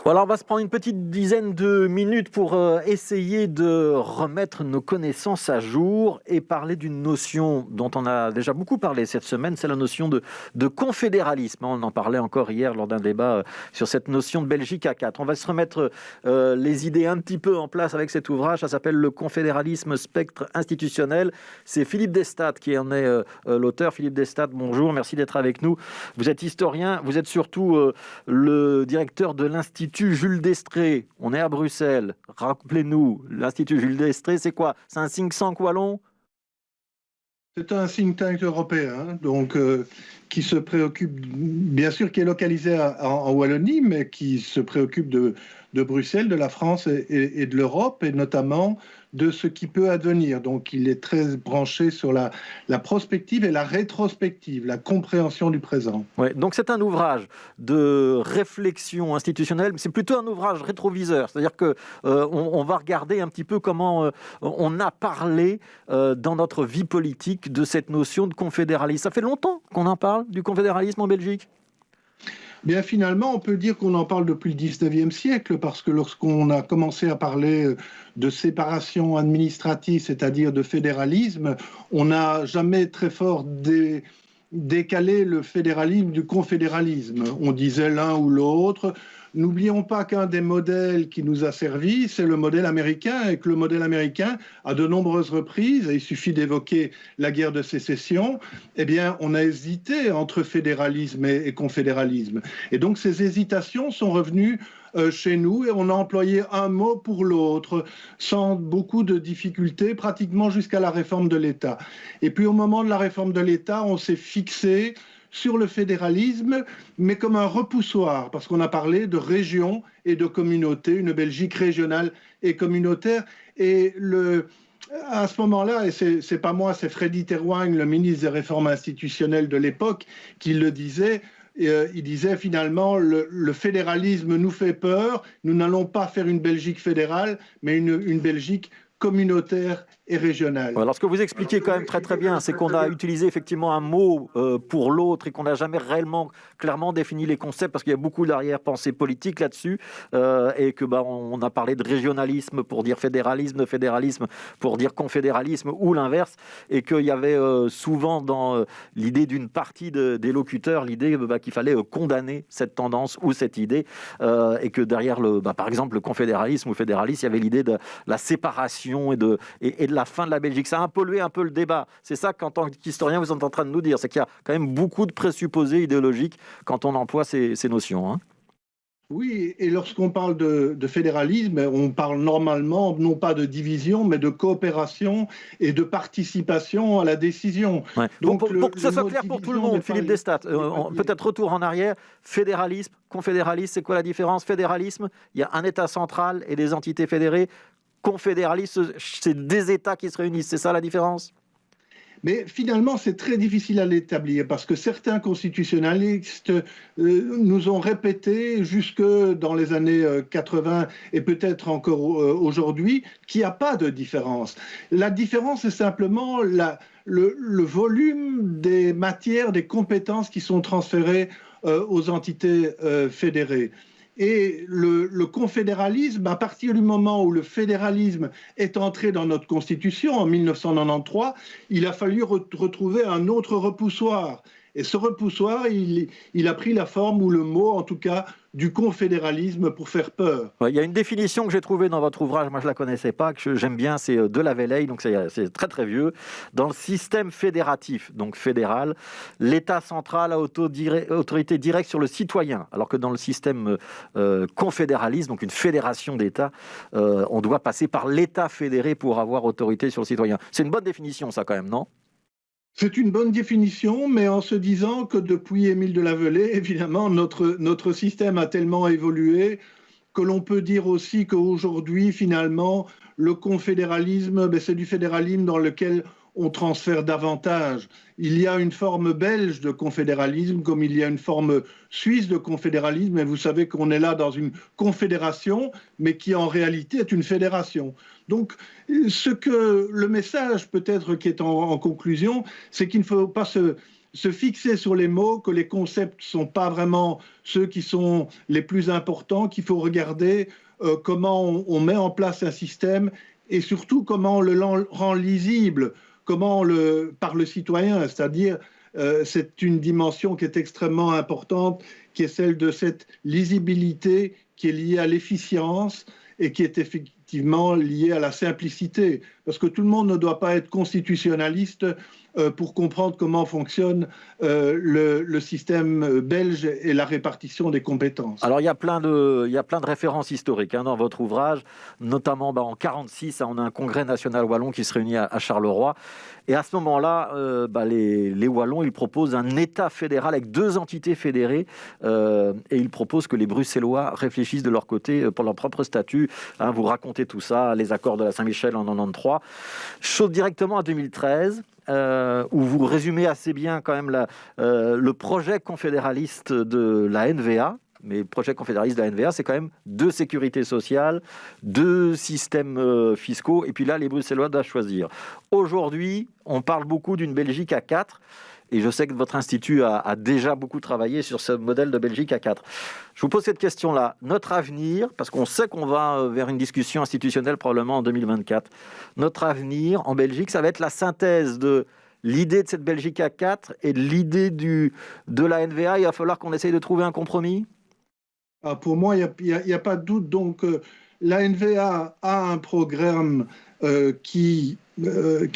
Voilà, on va se prendre une petite dizaine de minutes pour essayer de remettre nos connaissances à jour et parler d'une notion dont on a déjà beaucoup parlé cette semaine, c'est la notion de confédéralisme. On en parlait encore hier lors d'un débat sur cette notion de Belgique à 4. On va se remettre les idées un petit peu en place avec cet ouvrage. Ça s'appelle Le confédéralisme spectre institutionnel. C'est Philippe Desstade qui en est l'auteur. Philippe Desstade, bonjour, merci d'être avec nous. Vous êtes historien, vous êtes surtout le directeur de l'Institut Jules Destrée. On est à Bruxelles. Rappelez-nous, l'Institut Jules Destrée, c'est quoi? C'est un think tank wallon? C'est un think tank européen, donc qui se préoccupe, bien sûr, qui est localisé en Wallonie, mais qui se préoccupe de Bruxelles, de la France et de l'Europe, et notamment de ce qui peut advenir. Donc, il est très branché sur la prospective et la rétrospective, la compréhension du présent. Ouais, donc c'est un ouvrage de réflexion institutionnelle, mais c'est plutôt un ouvrage rétroviseur, c'est-à-dire que on va regarder un petit peu comment on a parlé dans notre vie politique de cette notion de confédéralisme. Ça fait longtemps qu'on en parle du confédéralisme en Belgique? Bien, finalement, on peut dire qu'on en parle depuis le 19e siècle, parce que lorsqu'on a commencé à parler de séparation administrative, c'est-à-dire de fédéralisme, on n'a jamais très fort décalé le fédéralisme du confédéralisme. On disait l'un ou l'autre. N'oublions pas qu'un des modèles qui nous a servi, c'est le modèle américain, et que le modèle américain, à de nombreuses reprises, et il suffit d'évoquer la guerre de sécession, eh bien, on a hésité entre fédéralisme et confédéralisme. Et donc, ces hésitations sont revenues chez nous, et on a employé un mot pour l'autre, sans beaucoup de difficultés, pratiquement jusqu'à la réforme de l'État. Et puis, au moment de la réforme de l'État, on s'est fixé sur le fédéralisme, mais comme un repoussoir, parce qu'on a parlé de région et de communauté, une Belgique régionale et communautaire. Et à ce moment-là, et c'est pas moi, c'est Freddy Terwang, le ministre des Réformes institutionnelles de l'époque, qui le disait. Il disait finalement, le fédéralisme nous fait peur, nous n'allons pas faire une Belgique fédérale, mais une Belgique communautaire et régionale. Alors, ce que vous expliquez quand même très très bien, c'est qu'on a utilisé effectivement un mot pour l'autre et qu'on n'a jamais réellement clairement défini les concepts parce qu'il y a beaucoup d'arrière-pensée politique là-dessus et que on a parlé de régionalisme pour dire fédéralisme, de fédéralisme pour dire confédéralisme ou l'inverse, et qu'il y avait souvent dans l'idée d'une partie des locuteurs l'idée qu'il fallait condamner cette tendance ou cette idée et que derrière par exemple le confédéralisme ou fédéralisme, il y avait l'idée de la séparation et de la fin de la Belgique. Ça a pollué un peu le débat. C'est ça qu'en tant qu'historien, vous êtes en train de nous dire. C'est qu'il y a quand même beaucoup de présupposés idéologiques quand on emploie ces notions. Hein. Oui, et lorsqu'on parle de fédéralisme, on parle normalement non pas de division, mais de coopération et de participation à la décision. Ouais. Donc, pour que ce soit clair pour tout le monde, Philippe Desstade, peut-être retour en arrière, fédéralisme, confédéralisme, c'est quoi la différence? Fédéralisme, il y a un État central et des entités fédérées. Confédéralisme, c'est des États qui se réunissent, c'est ça la différence? Mais finalement, c'est très difficile à l'établir parce que certains constitutionnalistes nous ont répété jusque dans les années 80 et peut-être encore aujourd'hui qu'il n'y a pas de différence. La différence, c'est simplement le volume des matières, des compétences qui sont transférées aux entités fédérées. Et le confédéralisme, à partir du moment où le fédéralisme est entré dans notre Constitution en 1993, il a fallu retrouver un autre repoussoir. Et ce repoussoir, il a pris la forme, ou le mot en tout cas, du confédéralisme pour faire peur. Il y a une définition que j'ai trouvée dans votre ouvrage, moi je ne la connaissais pas, que j'aime bien, c'est de la Veleille, donc c'est très très vieux. Dans le système fédératif, donc fédéral, l'État central a autorité directe sur le citoyen, alors que dans le système confédéraliste, donc une fédération d'États, on doit passer par l'État fédéré pour avoir autorité sur le citoyen. C'est une bonne définition ça quand même, non ? C'est une bonne définition, mais en se disant que depuis Émile de Lavallée, évidemment, notre système a tellement évolué que l'on peut dire aussi qu'aujourd'hui, finalement, le confédéralisme, c'est du fédéralisme dans lequel on transfère davantage. Il y a une forme belge de confédéralisme, comme il y a une forme suisse de confédéralisme, et vous savez qu'on est là dans une confédération, mais qui en réalité est une fédération. Donc, le message peut-être qui est en conclusion, c'est qu'il ne faut pas se fixer sur les mots, que les concepts ne sont pas vraiment ceux qui sont les plus importants, qu'il faut regarder comment on met en place un système et surtout comment on le rend lisible, par le citoyen, c'est-à-dire c'est une dimension qui est extrêmement importante, qui est celle de cette lisibilité qui est liée à l'efficience et qui est effectivement liée à la simplicité. Parce que tout le monde ne doit pas être constitutionnaliste pour comprendre comment fonctionne le système belge et la répartition des compétences. Alors, il y a plein de références historiques dans votre ouvrage, notamment en 1946, on a un congrès national wallon qui se réunit à Charleroi. Et à ce moment-là, les Wallons, ils proposent un État fédéral avec 2 entités fédérées et ils proposent que les Bruxellois réfléchissent de leur côté pour leur propre statut. Vous racontez tout ça, les accords de la Saint-Michel en 1993. Chose directement à 2013. Où vous résumez assez bien quand même le projet confédéraliste de la NVA. Mais le projet confédéraliste de la NVA, c'est quand même 2 sécurités sociales, 2 systèmes fiscaux, et puis là, les Bruxellois doivent choisir. Aujourd'hui, on parle beaucoup d'une Belgique à 4, et je sais que votre institut a déjà beaucoup travaillé sur ce modèle de Belgique à 4. Je vous pose cette question-là. Notre avenir, parce qu'on sait qu'on va vers une discussion institutionnelle probablement en 2024, notre avenir en Belgique, ça va être la synthèse de l'idée de cette Belgique à 4 et de l'idée de la NVA. Il va falloir qu'on essaye de trouver un compromis. Pour moi, il n'y a pas de doute. Donc, la NVA a un programme qui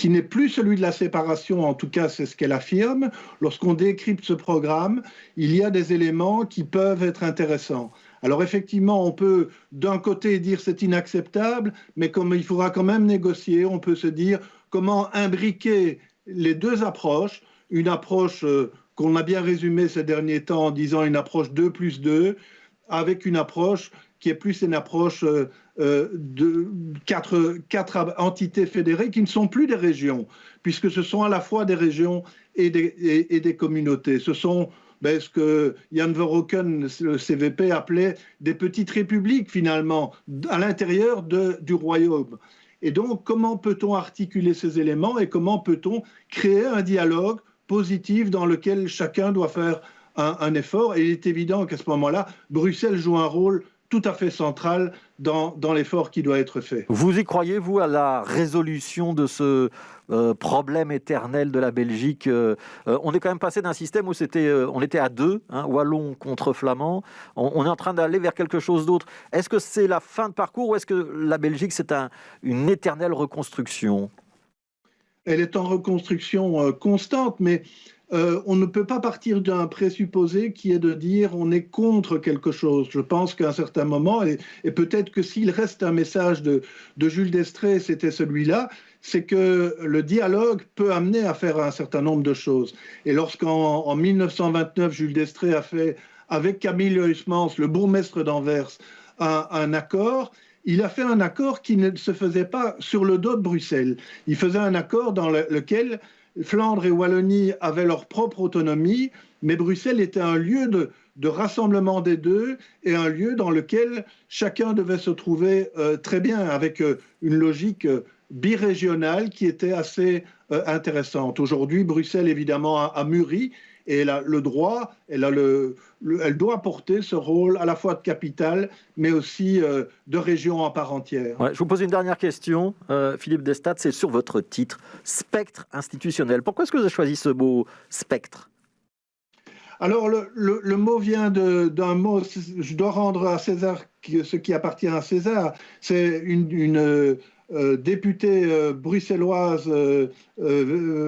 n'est plus celui de la séparation, en tout cas c'est ce qu'elle affirme. Lorsqu'on décrypte ce programme, il y a des éléments qui peuvent être intéressants. Alors effectivement, on peut d'un côté dire c'est inacceptable, mais comme il faudra quand même négocier, on peut se dire comment imbriquer les 2 approches, une approche qu'on a bien résumée ces derniers temps en disant une approche 2+2, avec une approche qui est plus une approche de 4 entités fédérées qui ne sont plus des régions, puisque ce sont à la fois des régions et des communautés. Ce sont ce que Jan Verhoeven, le CVP, appelait des petites républiques, finalement, à l'intérieur du royaume. Et donc, comment peut-on articuler ces éléments et comment peut-on créer un dialogue positif dans lequel chacun doit faire un effort? Et il est évident qu'à ce moment-là, Bruxelles joue un rôle tout à fait central dans l'effort qui doit être fait. Vous y croyez, vous, à la résolution de ce problème éternel de la Belgique? On est quand même passé d'un système où on était à 2, Wallon contre Flamand. On est en train d'aller vers quelque chose d'autre. Est-ce que c'est la fin de parcours ou est-ce que la Belgique, c'est une éternelle reconstruction? Elle est en reconstruction constante, mais on ne peut pas partir d'un présupposé qui est de dire on est contre quelque chose. Je pense qu'à un certain moment, et peut-être que s'il reste un message de Jules Destrée, c'était celui-là, c'est que le dialogue peut amener à faire un certain nombre de choses. Et lorsqu'en 1929, Jules Destrée a fait, avec Camille Huysmans, le bourgmestre d'Anvers, un accord, il a fait un accord qui ne se faisait pas sur le dos de Bruxelles. Il faisait un accord dans lequel Flandre et Wallonie avaient leur propre autonomie, mais Bruxelles était un lieu de rassemblement des 2 et un lieu dans lequel chacun devait se trouver très bien, avec une logique birégionale qui était assez intéressante. Aujourd'hui, Bruxelles, évidemment, a mûri et elle a le droit, elle doit porter ce rôle à la fois de capitale, mais aussi de région en part entière. Ouais, je vous pose une dernière question, Philippe Destat, c'est sur votre titre, spectre institutionnel. Pourquoi est-ce que vous avez choisi ce mot spectre? Alors, le mot vient d'un mot, je dois rendre à César ce qui appartient à César. C'est une députée bruxelloise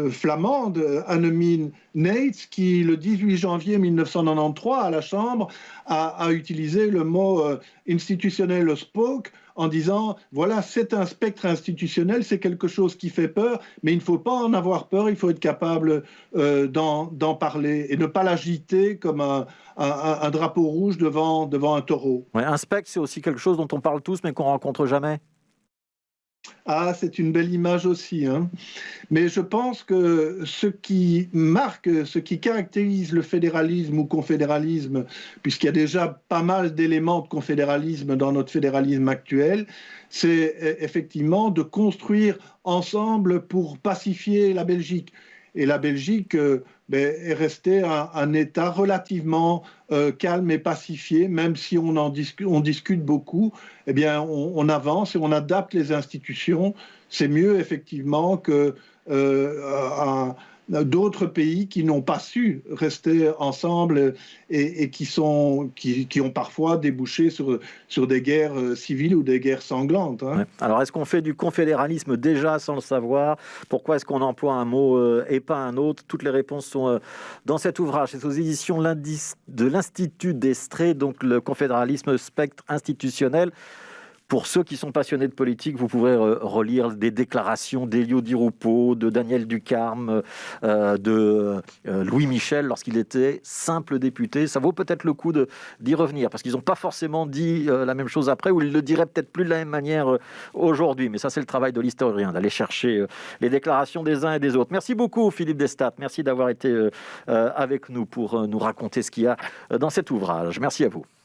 flamande, Annemie Neitz, qui le 18 janvier 1993 à la Chambre a utilisé le mot institutionnel spoke en disant voilà, c'est un spectre institutionnel, c'est quelque chose qui fait peur, mais il ne faut pas en avoir peur, il faut être capable d'en parler et ne pas l'agiter comme un drapeau rouge devant un taureau. Ouais, un spectre, c'est aussi quelque chose dont on parle tous mais qu'on rencontre jamais. Ah, c'est une belle image aussi, hein. Mais je pense que ce qui marque, ce qui caractérise le fédéralisme ou confédéralisme, puisqu'il y a déjà pas mal d'éléments de confédéralisme dans notre fédéralisme actuel, c'est effectivement de construire ensemble pour pacifier la Belgique. Et la Belgique, est resté un État relativement calme et pacifié, même si on discute beaucoup. Eh bien, on avance et on adapte les institutions. C'est mieux effectivement que d'autres pays qui n'ont pas su rester ensemble et qui ont parfois débouché sur des guerres civiles ou des guerres sanglantes. Hein. Ouais. Alors, est-ce qu'on fait du confédéralisme déjà sans le savoir? Pourquoi est-ce qu'on emploie un mot et pas un autre? Toutes les réponses sont dans cet ouvrage. C'est aux éditions de l'Institut d'Estrée, donc le confédéralisme spectre institutionnel. Pour ceux qui sont passionnés de politique, vous pourrez relire des déclarations d'Elio Di Rupo, de Daniel Ducarme, de Louis Michel lorsqu'il était simple député. Ça vaut peut-être le coup d'y revenir, parce qu'ils n'ont pas forcément dit la même chose après, ou ils le diraient peut-être plus de la même manière aujourd'hui. Mais ça, c'est le travail de l'historien, d'aller chercher les déclarations des uns et des autres. Merci beaucoup, Philippe Destat. Merci d'avoir été avec nous pour nous raconter ce qu'il y a dans cet ouvrage. Merci à vous.